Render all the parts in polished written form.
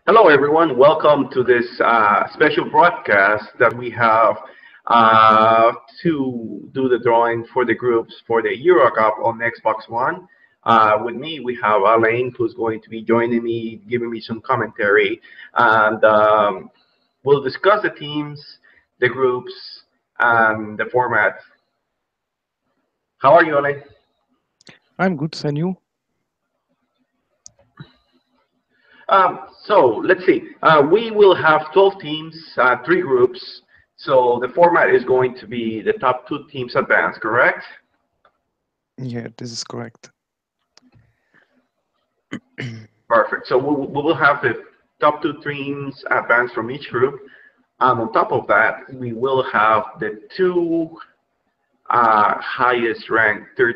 Hello, everyone. Welcome to this special broadcast that we have to do the drawing for the groups for the EuroCup on Xbox One. With me, we have Alain, who's going to be joining me, giving me some commentary, and we'll discuss the teams, the groups, and the format. How are you, Alain? I'm good, and you? So let's see. We will have 12 teams, three groups. So the format is going to be the top two teams advance, correct? Yeah, this is correct. Perfect. So we will have the top two teams advance from each group. And on top of that, we will have the two highest ranked third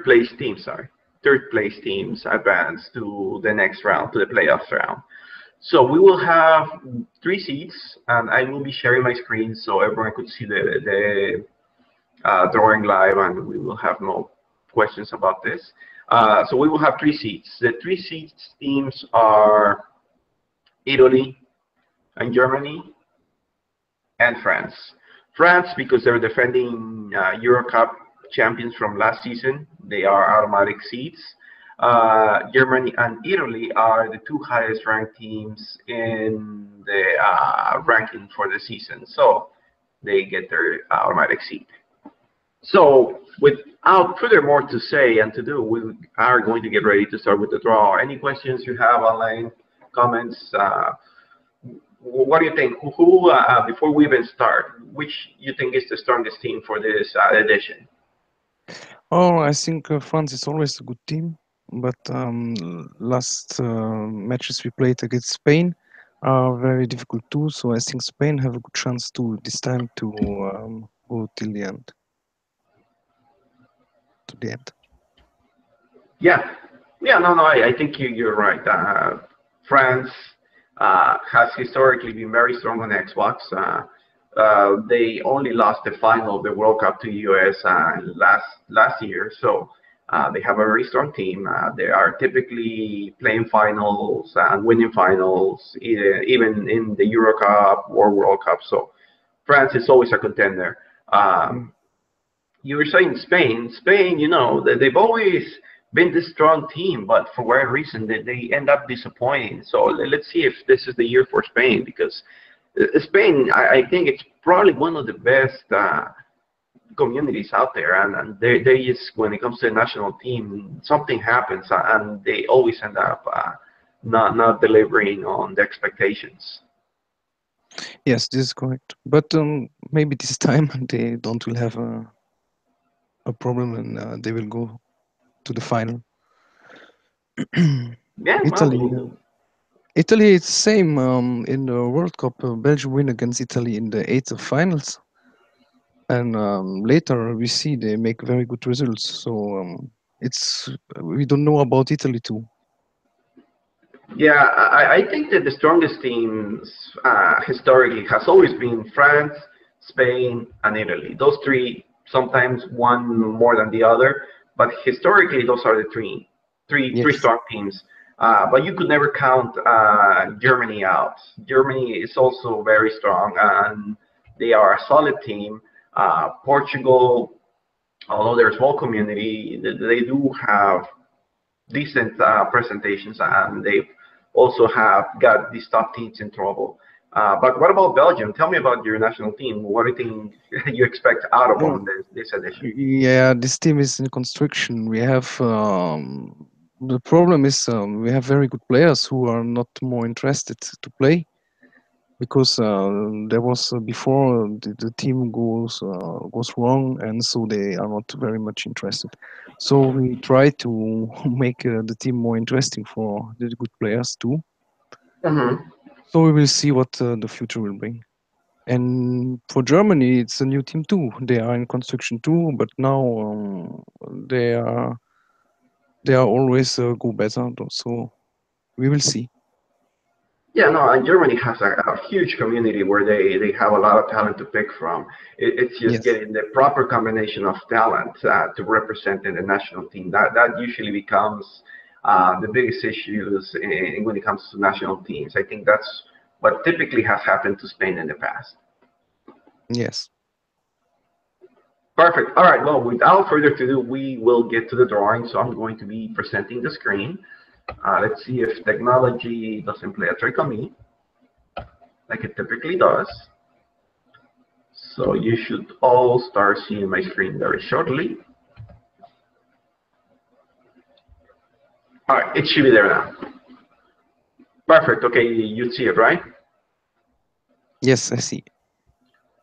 place teams, third place teams advance to the next round, to the playoffs round. So we will have three seats, and I will be sharing my screen so everyone could see the drawing live, and we will have no questions about this. So we will have three seats. The three seats teams are Italy and Germany and France. France, because they're defending EuroCup champions from last season, they are automatic seats. Germany and Italy are the two highest ranked teams in the ranking for the season, so they get their automatic seat. So, without further more to say and to do, we are going to get ready to start with the draw. Any questions you have online, comments? What do you think? Who before we even start, which you think is the strongest team for this edition? Oh, I think France is always a good team, but last matches we played against Spain are very difficult too. So I think Spain have a good chance to this time to go till the end. To the end. Yeah, yeah, no, I think you're right. France has historically been very strong on Xbox. They only lost the final of the World Cup to US last year, so they have a very strong team. They are typically playing finals and winning finals, even in the EuroCup or World Cup. So France is always a contender. Mm. You were saying Spain. Spain, they've always been this strong team, but for whatever reason, they end up disappointing. So let's see if this is the year for Spain, because Spain, I think it's probably one of the best communities out there, and they just, when it comes to the national team, something happens, and they always end up not delivering on the expectations. Yes, this is correct. But maybe this time they don't will have a problem and they will go to the final. Yeah, Italy. well, Italy is same in the World Cup. Belgium win against Italy in the eighth of finals, and later we see they make very good results. So it's we don't know about Italy too. yeah, I think that the strongest teams historically has always been France, Spain, and Italy. Those three, sometimes one more than the other, but historically those are the three Yes, strong teams. But you could never count Germany out. Germany is also very strong, and they are a solid team. Portugal, although they're a small community, they do have decent presentations, and they also have got these top teams in trouble. But what about Belgium? Tell me about your national team. What do you think you expect out of Uh, them this edition? yeah. This team is in construction. We have the problem is we have very good players who are not more interested to play because there was before the team goes wrong, and so they are not very much interested. So we try to make the team more interesting for the good players too. Hmm. So we will see what the future will bring. And for Germany, it's a new team too. They are in construction too, but now they are they are always go better. So we will see. Yeah, no, and Germany has a huge community where they have a lot of talent to pick from. It's just Yes. getting the proper combination of talent to represent in the national team. That usually becomes the biggest issues when it comes to national teams. I think that's what typically has happened to Spain in the past. Yes. Perfect. All right. Well, without further ado, we will get to the drawing. So I'm going to be presenting the screen. Let's see if technology doesn't play a trick on me, like it typically does. So you should all start seeing my screen very shortly. All right, it should be there now. Perfect. Okay, you see it, right? Yes, I see.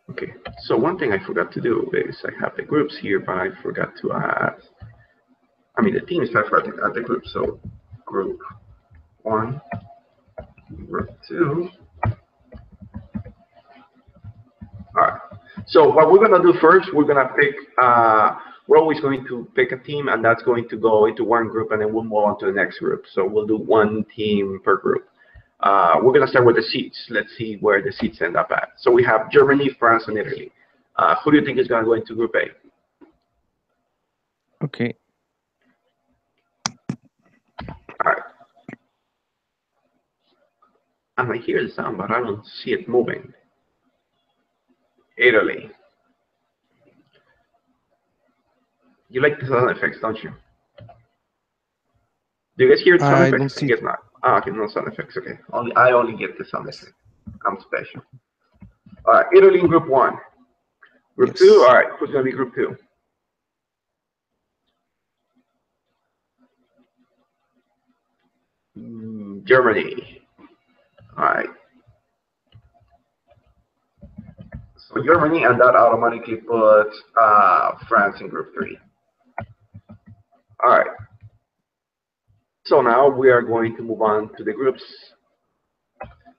Okay. So one thing I forgot to do is I have the groups here, but I forgot to add. I mean, the teams, I forgot to add the groups. So group 1, group 2. All right. So what we're going to do first, we're going to pick, we're always going to pick a team, and that's going to go into one group, and then we'll move on to the next group. So we'll do one team per group. We're going to start with the seeds. Let's see where the seeds end up at. So we have Germany, France, and Italy. Who do you think is going to go into Group A? Okay. All right. And I hear the sound, but I don't see it moving. Italy. You like the sound effects, don't you? Do you guys hear the sound I effects? don't see. I guess not. Ah, okay, no sound effects. Okay. I only get the sound effects. I'm special. All right, Italy in Group 1. Group Yes. 2. All right, who's going to be Group 2? Germany. All right. So Germany, and that automatically puts France in Group 3. All right. So now we are going to move on to the groups,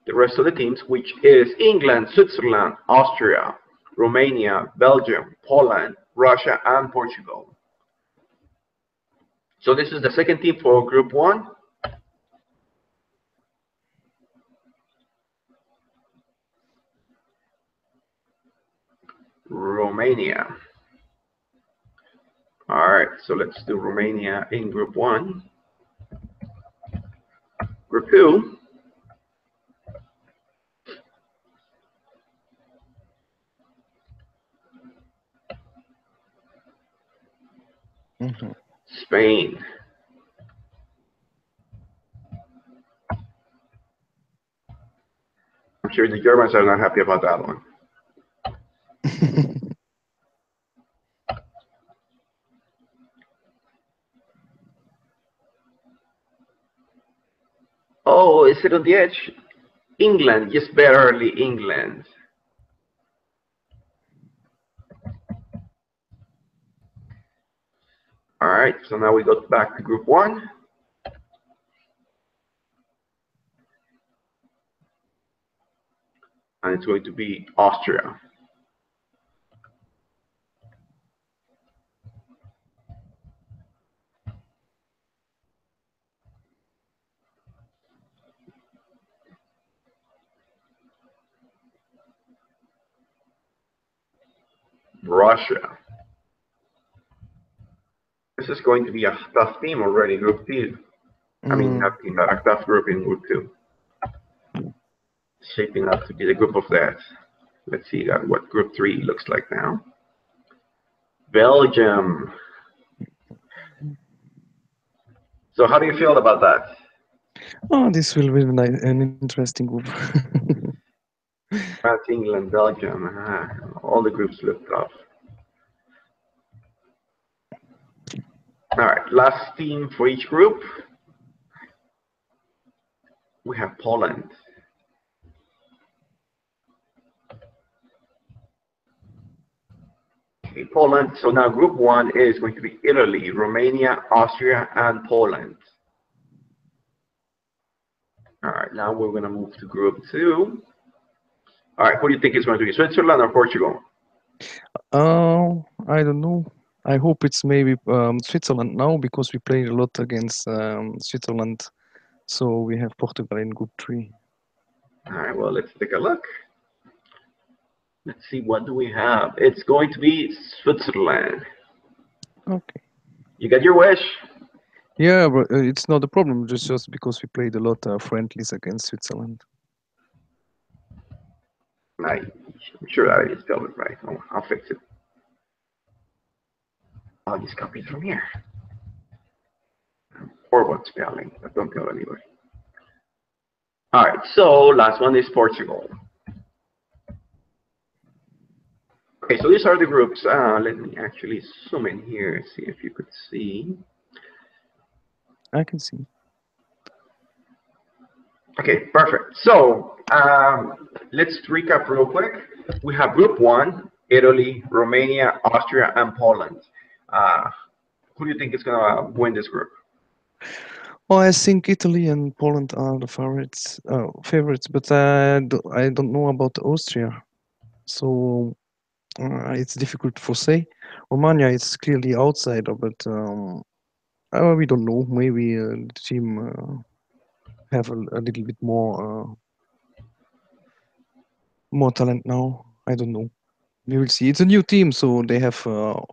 the rest of the teams, which is England, Switzerland, Austria, Romania, Belgium, Poland, Russia, and Portugal. So this is the second team for Group 1. Romania. All right, so let's do Romania in Group 1. Group 2. Mm-hmm. Spain. I'm sure the Germans are not happy about that one. Oh, is it on the edge? England, just barely England. All right, so now we go back to Group 1. And it's going to be Austria. Russia. This is going to be a tough team already, Group 2. I mean, not team, but a tough group in Group 2. Shaping up to be the group of death. Let's see what Group 3 looks like now. Belgium. So how do you feel about that? Oh, this will be an interesting group. France, England, Belgium. All the groups look tough. All right, last team for each group. We have Poland. Okay, Poland. So now Group 1 is going to be Italy, Romania, Austria, and Poland. All right, now we're going to move to Group 2. All right, who do you think is going to be, Switzerland or Portugal? I don't know. I hope it's maybe Switzerland now, because we played a lot against Switzerland. So we have Portugal in Group 3. All right, well, let's take a look. Let's see, what do we have? It's going to be Switzerland. Okay. You got your wish? Yeah, but it's not a problem. Just because we played a lot of friendlies against Switzerland. I'm sure that I didn't spell it right. I'll fix it. I'll just copy it from here. Horrible at spelling, but don't tell anybody. All right, so last one is Portugal. Okay, so these are the groups. Let me actually zoom in here, see if you could see. I can see. Okay, perfect. So let's recap real quick. We have Group 1, Italy, Romania, Austria, and Poland. Uh, who do you think is going to win this group? Well, I think Italy and Poland are the favorites, but I don't know about Austria, so it's difficult to say. Romania is clearly outsider, but we don't know. Maybe the team have a little bit more talent now. I don't know. We will see. It's a new team, so they have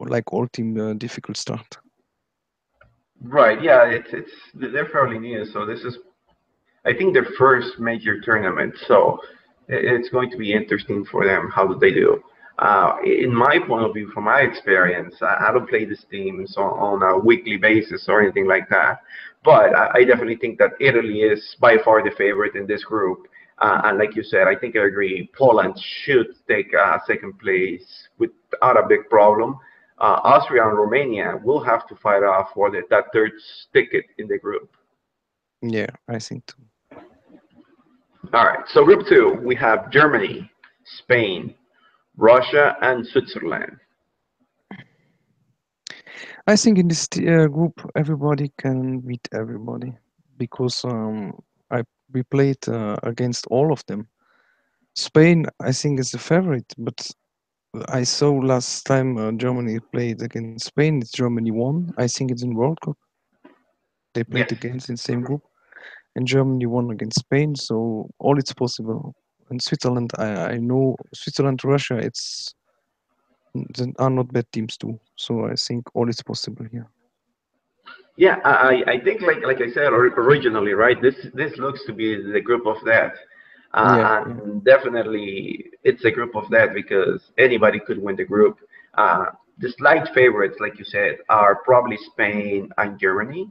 like all team difficult start. Right, yeah, it's they're fairly new, so this is I think their first major tournament, so it's going to be interesting for them. How do they do? In my point of view, from my experience, I don't play these teams on a weekly basis or anything like that, but I definitely think that Italy is by far the favorite in this group. And like you said, I think I agree. Poland should take second place without a big problem. Austria and Romania will have to fight off for that third ticket in the group. Yeah, I think too. All right, so group two, we have Germany, Spain, Russia, and Switzerland. I think in this group everybody can beat everybody because I we played against all of them. Spain, I think, is the favorite, but I saw last time Germany played against Spain. It's Germany won. I think it's in World Cup. They played Yes. against in the same group, and Germany won against Spain. So all it's possible. And Switzerland, I know Switzerland, Russia. Are not bad teams too. So I think all is possible here. Yeah, I think like I said originally, right? This looks to be the group of death, Yeah, yeah, and definitely it's a group of death because anybody could win the group. Uh, the slight favorites, like you said, are probably Spain and Germany,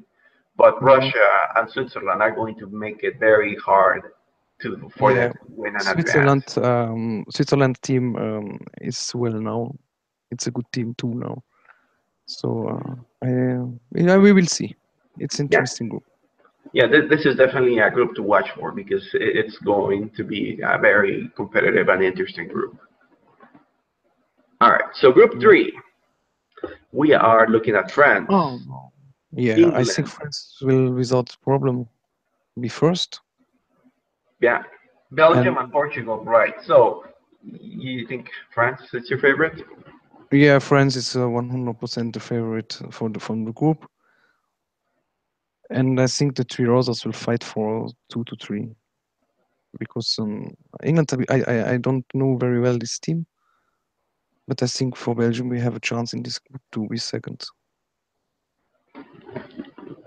but hmm Russia and Switzerland are going to make it very hard for them yeah. to win and advance. Switzerland team is well now. It's a good team too now. So yeah, we will see. It's Yeah, interesting group. yeah, this is definitely a group to watch for because it's going to be a very competitive and interesting group. All right, so group Yeah. three, we are looking at France, Oh no. Yeah, I think England, France will without problem be first. yeah, Belgium, And and Portugal. Right. So you think France is your favorite? yeah, France is 100% the favorite for from the group. And I think the three others will fight for 2 to 3 because England, I don't know very well this team, but I think for Belgium we have a chance in this group to be second.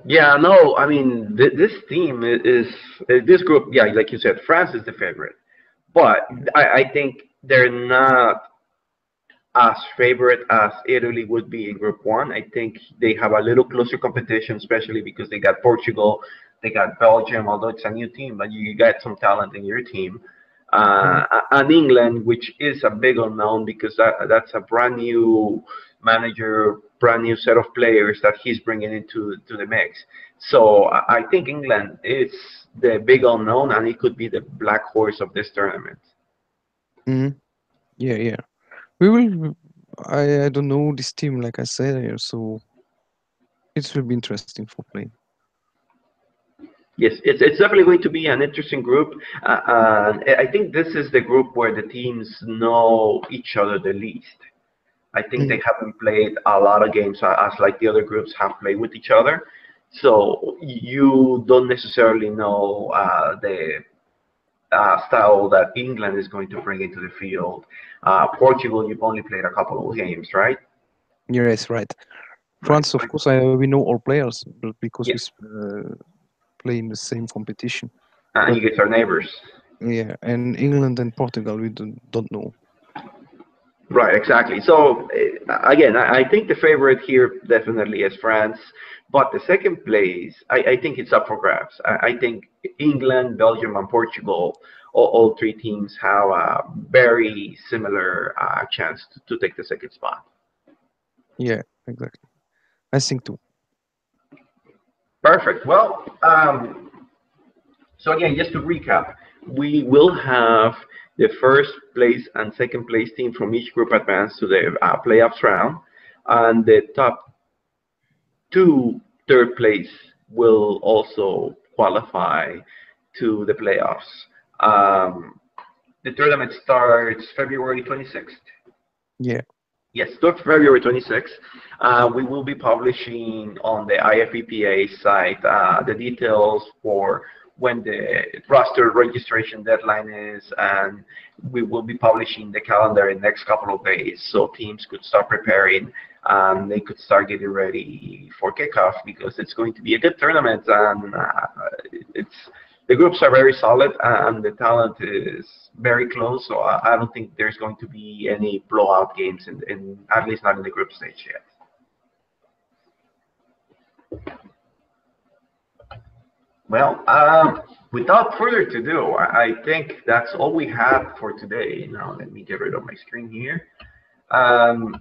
Yeah, no, I mean this team is this group. Yeah, like you said, France is the favorite, but I think they're not as favorite as Italy would be in Group One. I think they have a little closer competition, especially because they got Portugal, they got Belgium. Although it's a new team, but you got some talent in your team. Mhm. And England, which is a big unknown because that's a brand new manager, brand new set of players that he's bringing into the mix. So I think England is the big unknown, and it could be the black horse of this tournament. Mhm. Yeah, yeah. We will. I don't know this team like I said here, so it will be interesting for playing. Yes, it's definitely going to be an interesting group. And I think this is the group where the teams know each other the least. I think Mhm. they haven't played a lot of games as like the other groups have played with each other. So you don't necessarily know the style that England is going to bring into the field. Portugal, you've only played a couple of games, right? Yes, right. Right. France, of course, we know all players because Yeah. we play in the same competition. And But you guys are neighbors. yeah, and England and Portugal, we don't know. Right, exactly. So again, I think the favorite here definitely is France, but the second place, I think it's up for grabs. I think England, Belgium, and Portugal, all three teams have a very similar chance to take the second spot. Yeah, exactly. I think too. Perfect. Well, so again, just to recap, we will have the first place and second place team from each group advance to the playoffs round, and the top two third place will also qualify to the playoffs. Um, the tournament starts February 26th. Yeah, Yes, starts February 26th. We will be publishing on the iFVPA site the details for when the roster registration deadline is, and we will be publishing the calendar in the next couple of days so teams could start preparing and they could start getting ready for kickoff because it's going to be a good tournament and it's the groups are very solid and the talent is very close. So I don't think there's going to be any blowout games in at least not in the group stage yet. Well, without further ado, I think that's all we have for today. Now let me get rid of my screen here. Um,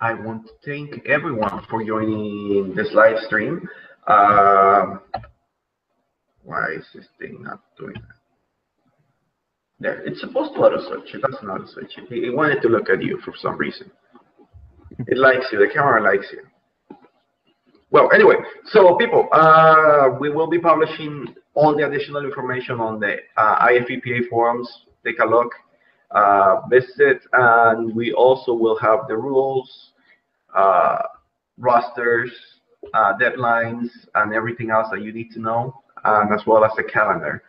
I want to thank everyone for joining this live stream. Um, why is this thing not doing that? There, it's supposed to auto switch. It doesn't auto switch. It wanted to look at you for some reason. It likes you. The camera likes you. Well, anyway, so people, we will be publishing all the additional information on the iFVPA forums. Take a look, visit, and we also will have the rules, uh, rosters, deadlines, and everything else that you need to know, as well as the calendar.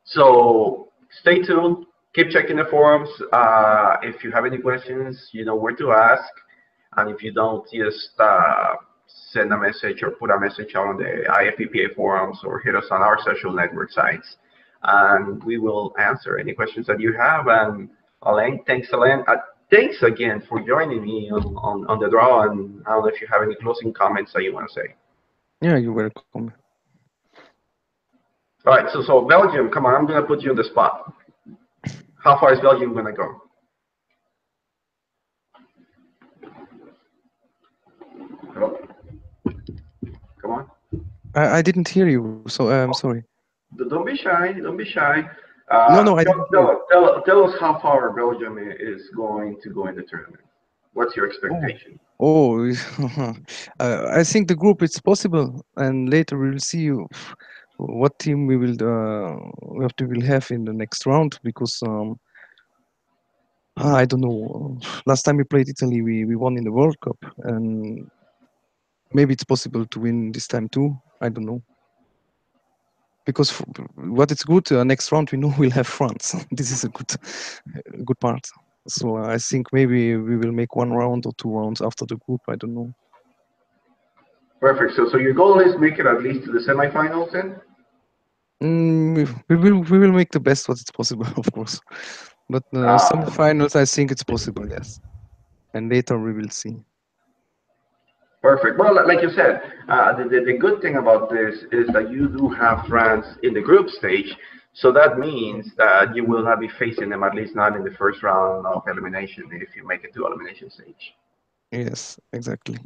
So stay tuned. Keep checking the forums. If you have any questions, you know where to ask. And if you don't, just send a message or put a message on the iFVPA forums or hit us on our social network sites. And we will answer any questions that you have. And Alain, thanks, Alain. Thanks again for joining me on the draw. And I don't know if you have any closing comments that you want to say. yeah, you're welcome. All right, so Belgium, come on, I'm going to put you on the spot. How far is Belgium going to go? Hello? Come on. I didn't hear you, so I'm sorry. Don't be shy. Don't be shy. No, I didn't hear you. Tell us how far Belgium is going to go in the tournament. What's your Oh, expectation? oh, I think the group is possible, and later we will see what team we will have in the next round because I don't know. Last time we played Italy, we won in the World Cup, and maybe it's possible to win this time too. I don't know because what it's good next round we know we'll have France. This is a good part. So I think maybe we will make one round or two rounds after the group. I don't know. Perfect. So your goal is make it at least to the semifinals then? We will make the best what it's possible, of course. But Uh, semifinals, I think it's possible, yes. And later we will see. Perfect. Well, like you said, the good thing about this is that you do have France in the group stage. So that means that you will not be facing them, at least not in the first round of elimination, if you make it to elimination stage. Yes, exactly.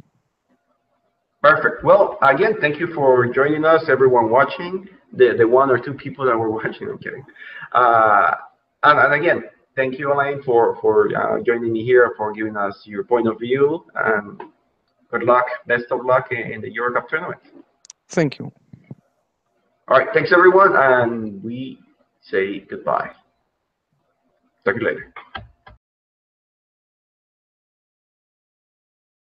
Perfect. Well, again, thank you for joining us, everyone watching, the one or two people that were watching. I'm kidding. Uh, and again, thank you, Elaine, for joining me here, for giving us your point of view. And good luck, best of luck in the EuroCup tournament. Thank you. All right, thanks, everyone, and we say goodbye. Talk to you later.